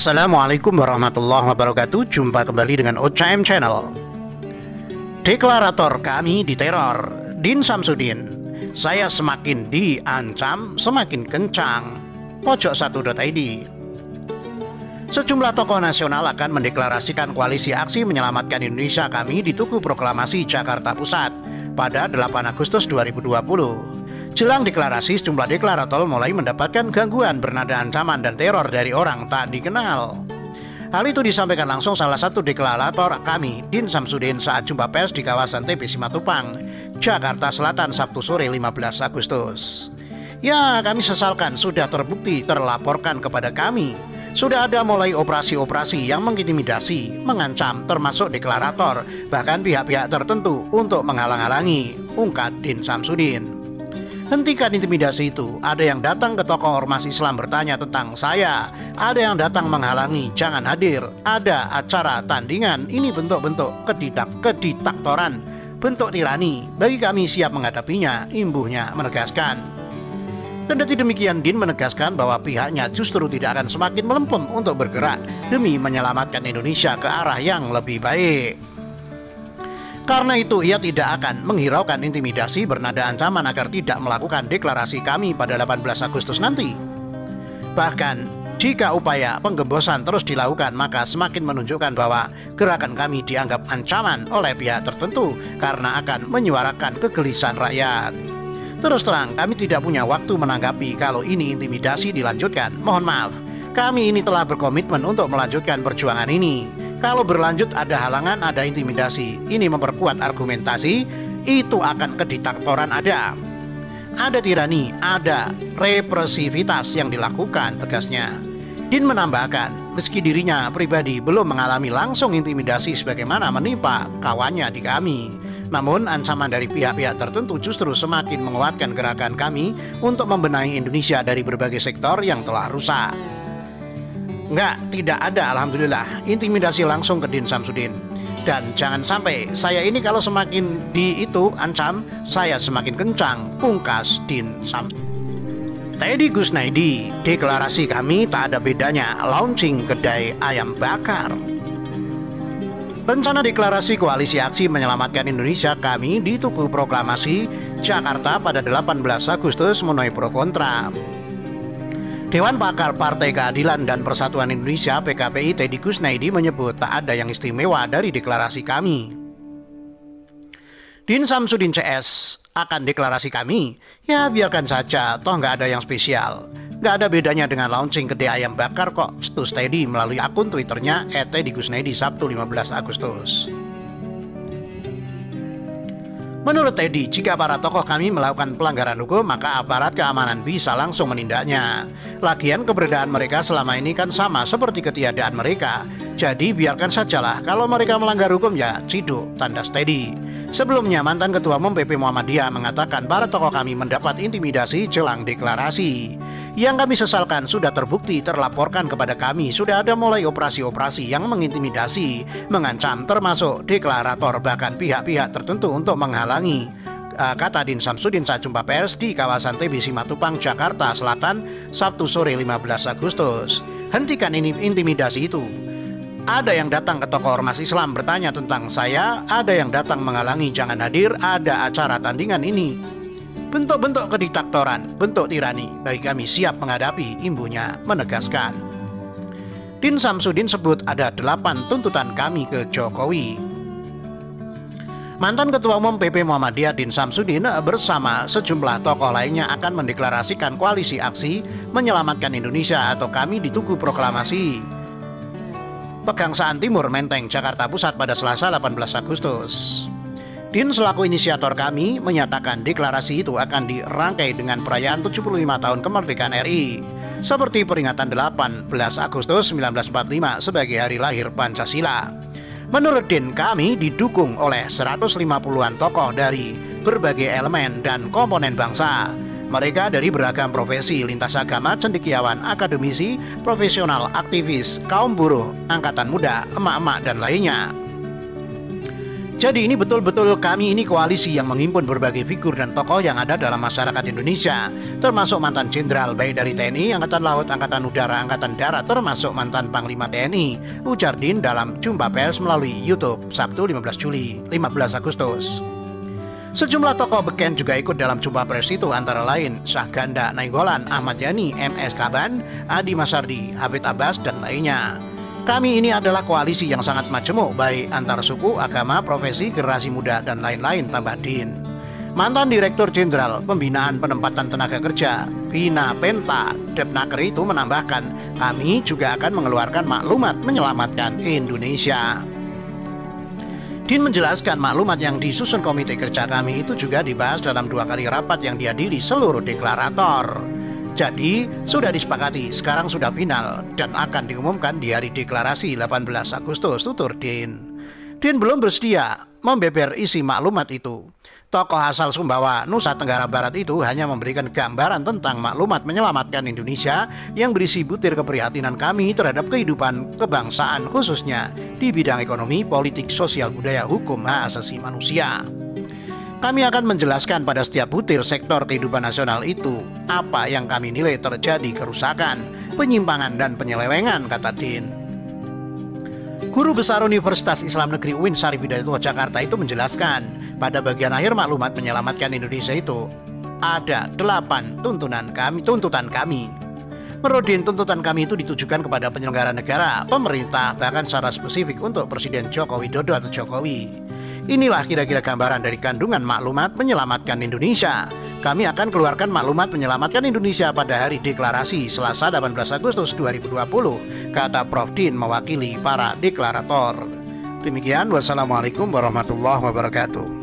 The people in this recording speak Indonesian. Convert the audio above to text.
Assalamualaikum warahmatullahi wabarakatuh. Jumpa kembali dengan OCM Channel. Deklarator kami diteror, Din Samsudin. Saya semakin diancam, semakin kencang. Pojok1.id. Sejumlah tokoh nasional akan mendeklarasikan koalisi aksi menyelamatkan Indonesia kami di Tugu Proklamasi Jakarta Pusat pada 8 Agustus 2020. Jelang deklarasi, sejumlah deklarator mulai mendapatkan gangguan bernada ancaman dan teror dari orang tak dikenal. Hal itu disampaikan langsung salah satu deklarator kami, Din Samsudin, saat jumpa pers di kawasan TB Simatupang, Jakarta Selatan, Sabtu sore 15 Agustus. Ya, kami sesalkan sudah terbukti terlaporkan kepada kami. Sudah ada mulai operasi-operasi yang mengintimidasi, mengancam, termasuk deklarator, bahkan pihak-pihak tertentu untuk menghalang-halangi, ungkap Din Samsudin. Hentikan intimidasi itu. Ada yang datang ke tokoh ormas Islam bertanya tentang saya. Ada yang datang menghalangi, jangan hadir. Ada acara tandingan. Ini bentuk-bentuk kediktatoran, bentuk tirani. Bagi kami siap menghadapinya, imbuhnya menegaskan. Kendati demikian, Din menegaskan bahwa pihaknya justru tidak akan semakin melempem untuk bergerak demi menyelamatkan Indonesia ke arah yang lebih baik. Karena itu ia tidak akan menghiraukan intimidasi bernada ancaman agar tidak melakukan deklarasi kami pada 18 Agustus nanti. Bahkan jika upaya penggembosan terus dilakukan, maka semakin menunjukkan bahwa gerakan kami dianggap ancaman oleh pihak tertentu karena akan menyuarakan kegelisahan rakyat. Terus terang, kami tidak punya waktu menanggapi kalau ini intimidasi dilanjutkan. Mohon maaf, kami ini telah berkomitmen untuk melanjutkan perjuangan ini. Kalau berlanjut ada halangan, ada intimidasi. Ini memperkuat argumentasi, itu akan kediktatoran ada. Ada tirani, ada represivitas yang dilakukan, tegasnya. Din menambahkan, meski dirinya pribadi belum mengalami langsung intimidasi sebagaimana menimpa kawannya di kami, namun ancaman dari pihak-pihak tertentu justru semakin menguatkan gerakan kami untuk membenahi Indonesia dari berbagai sektor yang telah rusak. Enggak, tidak ada, alhamdulillah, intimidasi langsung ke Din Samsudin. Dan jangan sampai saya ini kalau semakin ancam, saya semakin kencang, pungkas Din Samsudin. Teddy Gusnaidi, deklarasi kami tak ada bedanya, launching kedai ayam bakar. Rencana deklarasi koalisi aksi menyelamatkan Indonesia kami di Tugu Proklamasi Jakarta pada 18 Agustus menuai pro kontra. Dewan Pakar Partai Keadilan dan Persatuan Indonesia PKPI Teddy Gusnaidi menyebut tak ada yang istimewa dari deklarasi kami. Din Samsudin CS akan deklarasi kami, ya biarkan saja, toh nggak ada yang spesial. Nggak ada bedanya dengan launching kedai ayam bakar kok, cetus Teddy melalui akun Twitternya @teddy_gusnaidi Sabtu 15 Agustus. Menurut Teddy, jika para tokoh kami melakukan pelanggaran hukum, maka aparat keamanan bisa langsung menindaknya. Lagian keberadaan mereka selama ini kan sama seperti ketiadaan mereka. Jadi biarkan sajalah, kalau mereka melanggar hukum ya ciduk, tandas Teddy. Sebelumnya mantan Ketua Umum PP Muhammadiyah mengatakan para tokoh kami mendapat intimidasi jelang deklarasi. Yang kami sesalkan sudah terbukti terlaporkan kepada kami. Sudah ada mulai operasi-operasi yang mengintimidasi, mengancam, termasuk deklarator bahkan pihak-pihak tertentu untuk menghalangi, kata Din Samsudin saat jumpa pers di kawasan TB Simatupang, Jakarta Selatan, Sabtu sore 15 Agustus. Hentikan intimidasi itu. Ada yang datang ke tokoh ormas Islam bertanya tentang saya, ada yang datang menghalangi, jangan hadir, ada acara tandingan ini. Bentuk-bentuk kediktatoran, bentuk tirani, bagi kami siap menghadapi, imbuhnya menegaskan. Din Samsudin sebut ada 8 tuntutan kami ke Jokowi. Mantan Ketua Umum PP Muhammadiyah Din Samsudin bersama sejumlah tokoh lainnya akan mendeklarasikan koalisi aksi menyelamatkan Indonesia atau kami di Tugu Proklamasi Pegangsaan Timur, Menteng, Jakarta Pusat pada Selasa 18 Agustus. Din selaku inisiator kami menyatakan deklarasi itu akan dirangkai dengan perayaan 75 tahun kemerdekaan RI, seperti peringatan 18 Agustus 1945 sebagai hari lahir Pancasila. Menurut Din, kami didukung oleh 150-an tokoh dari berbagai elemen dan komponen bangsa. Mereka dari beragam profesi, lintas agama, cendekiawan, akademisi, profesional, aktivis, kaum buruh, angkatan muda, emak-emak, dan lainnya. Jadi ini betul-betul kami ini koalisi yang menghimpun berbagai figur dan tokoh yang ada dalam masyarakat Indonesia, termasuk mantan jenderal baik dari TNI, Angkatan Laut, Angkatan Udara, Angkatan Darat, termasuk mantan Panglima TNI, ujar Din dalam jumpa pers melalui YouTube Sabtu 15 Agustus. Sejumlah tokoh beken juga ikut dalam jumpa pers itu, antara lain Syahganda Nainggolan, Ahmad Yani, MS Kaban, Adi Masardi, Hafid Abbas, dan lainnya. Kami ini adalah koalisi yang sangat majemuk, baik antar suku, agama, profesi, generasi muda, dan lain-lain, tambah Din. Mantan Direktur Jenderal Pembinaan Penempatan Tenaga Kerja, Bina Penta, Depnaker itu menambahkan, kami juga akan mengeluarkan maklumat menyelamatkan Indonesia. Din menjelaskan maklumat yang disusun komite kerja kami itu juga dibahas dalam 2 kali rapat yang dihadiri seluruh deklarator. Jadi sudah disepakati, sekarang sudah final dan akan diumumkan di hari deklarasi 18 Agustus, tutur Din. Din belum bersedia membeber isi maklumat itu. Tokoh asal Sumbawa, Nusa Tenggara Barat itu hanya memberikan gambaran tentang maklumat menyelamatkan Indonesia yang berisi butir keprihatinan kami terhadap kehidupan kebangsaan, khususnya di bidang ekonomi, politik, sosial, budaya, hukum, hak asasi manusia. Kami akan menjelaskan pada setiap butir sektor kehidupan nasional itu apa yang kami nilai terjadi kerusakan, penyimpangan, dan penyelewengan, kata Din. Guru Besar Universitas Islam Negeri UIN Syarif Hidayatullah Jakarta itu menjelaskan, pada bagian akhir maklumat menyelamatkan Indonesia itu ada 8 tuntutan kami. Menurut Din, tuntutan kami itu ditujukan kepada penyelenggara negara, pemerintah, bahkan secara spesifik untuk Presiden Joko Widodo atau Jokowi. Inilah kira-kira gambaran dari kandungan maklumat menyelamatkan Indonesia. Kami akan keluarkan maklumat menyelamatkan Indonesia pada hari deklarasi Selasa 18 Agustus 2020, kata Prof. Din mewakili para deklarator. Demikian, wassalamualaikum warahmatullahi wabarakatuh.